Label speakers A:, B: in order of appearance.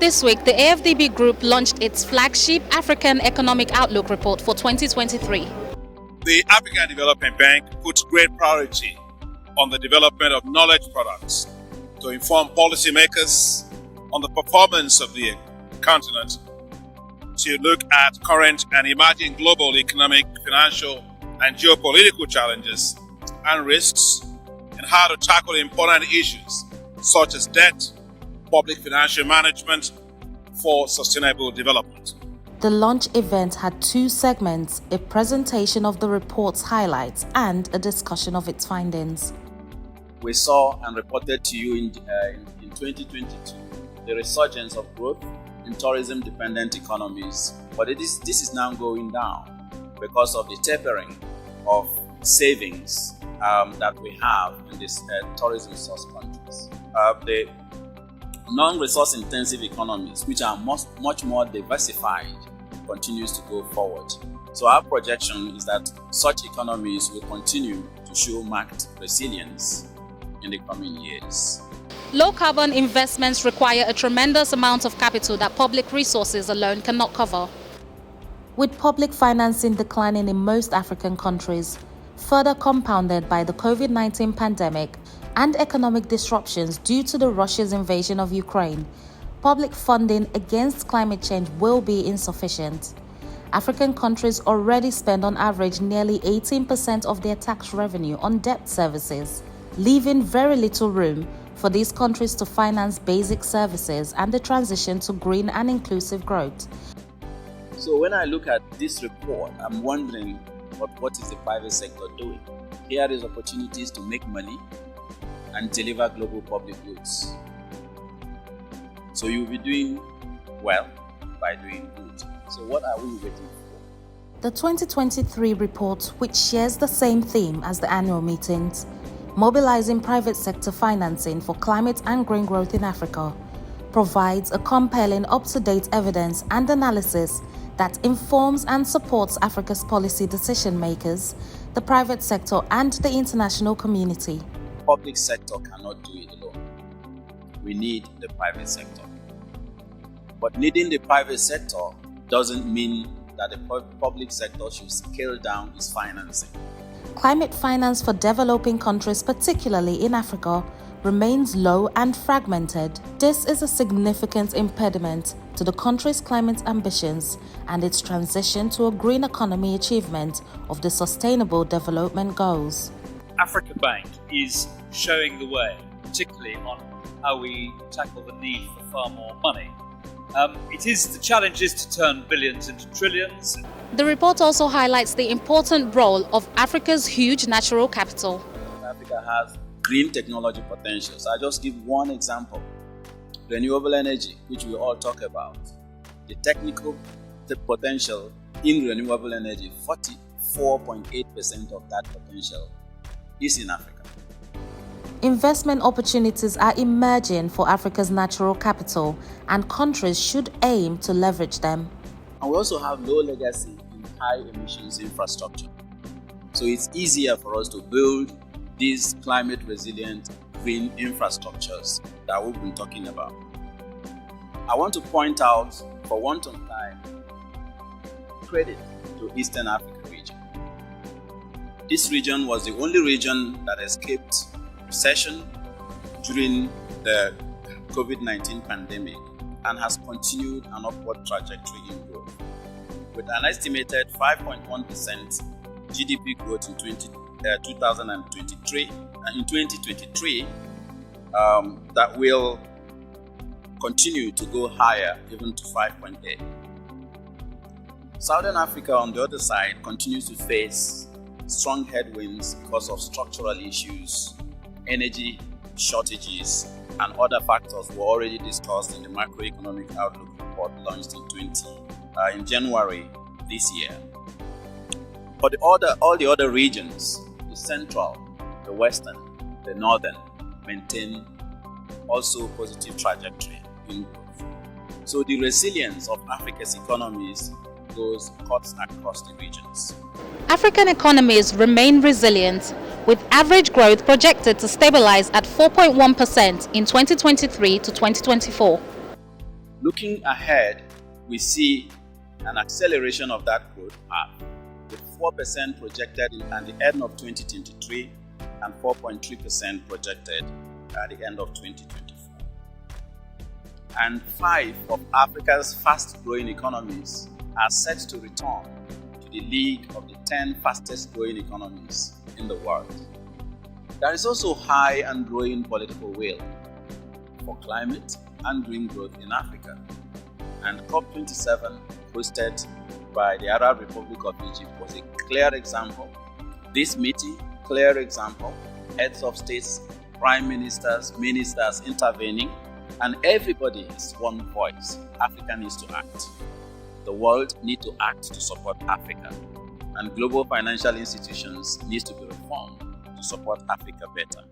A: This week, the AfDB Group launched its flagship African Economic Outlook report for 2023.
B: The African Development Bank puts great priority on the development of knowledge products to inform policymakers on the performance of the continent, to look at current and emerging global economic, financial, and geopolitical challenges and risks, and how to tackle important issues such as debt, public financial management for sustainable development.
C: The launch event had two segments, a presentation of the report's highlights and a discussion of its findings.
D: We saw and reported to you in 2022 the resurgence of growth in tourism-dependent economies, but this is now going down because of the tapering of savings that we have in these tourism source countries. The non-resource intensive economies, which are much more diversified, continues to go forward. So our projection is that such economies will continue to show marked resilience in the coming years.
A: Low-carbon investments require a tremendous amount of capital that public resources alone cannot cover.
C: With public financing declining in most African countries, further compounded by the COVID-19 pandemic and economic disruptions due to Russia's invasion of Ukraine, public funding against climate change will be insufficient. African countries already spend on average nearly 18% of their tax revenue on debt services, leaving very little room for these countries to finance basic services and the transition to green and inclusive growth.
D: So when I look at this report, I'm wondering what is the private sector doing? Here is opportunities to make money and deliver global public goods. So you'll be doing well by doing good. So what are we waiting for?
C: The 2023 report, which shares the same theme as the annual meetings, Mobilizing Private Sector Financing for Climate and Green Growth in Africa, provides a compelling up-to-date evidence and analysis that informs and supports Africa's policy decision makers, the private sector, and the international community.
D: Public sector cannot do it alone. We need the private sector. But needing the private sector doesn't mean that the public sector should scale down its financing.
C: Climate finance for developing countries, particularly in Africa, remains low and fragmented. This is a significant impediment to the country's climate ambitions and its transition to a green economy achievement of the Sustainable Development Goals.
E: Africa Bank is showing the way, particularly on how we tackle the need for far more money. The challenge is to turn billions into trillions.
A: The report also highlights the important role of Africa's huge natural capital.
D: Africa has green technology potentials. I'll just give one example. Renewable energy, which we all talk about. The technical potential in renewable energy, 44.8% of that potential is in Africa.
C: Investment opportunities are emerging for Africa's natural capital, and countries should aim to leverage them.
D: And we also have low legacy in high emissions infrastructure. So it's easier for us to build these climate resilient green infrastructures that we've been talking about. I want to point out, for one time, credit to Eastern Africa region. This region was the only region that escaped recession during the COVID-19 pandemic and has continued an upward trajectory in growth, with an estimated 5.1% GDP growth in 2023, and in 2023 that will continue to go higher, even to 5.8. Southern Africa, on the other side, continues to face strong headwinds because of structural issues, energy shortages, and other factors were already discussed in the macroeconomic outlook report launched in January this year. But all the other regions, the central, the western, the northern, maintain also positive trajectory in growth. So the resilience of Africa's economies cuts across the regions.
A: African economies remain resilient, with average growth projected to stabilize at 4.1% in 2023 to 2024.
D: Looking ahead, we see an acceleration of that growth path, with 4% projected at the end of 2023 and 4.3% projected at the end of 2024. And 5 of Africa's fast-growing economies are set to return to the league of the 10 fastest-growing economies in the world. There is also high and growing political will for climate and green growth in Africa. And COP27, hosted by the Arab Republic of Egypt, was a clear example. This meeting, clear example, heads of states, prime ministers, ministers intervening, and everybody is one voice. Africa needs to act. The world needs to act to support Africa, and global financial institutions need to be reformed to support Africa better.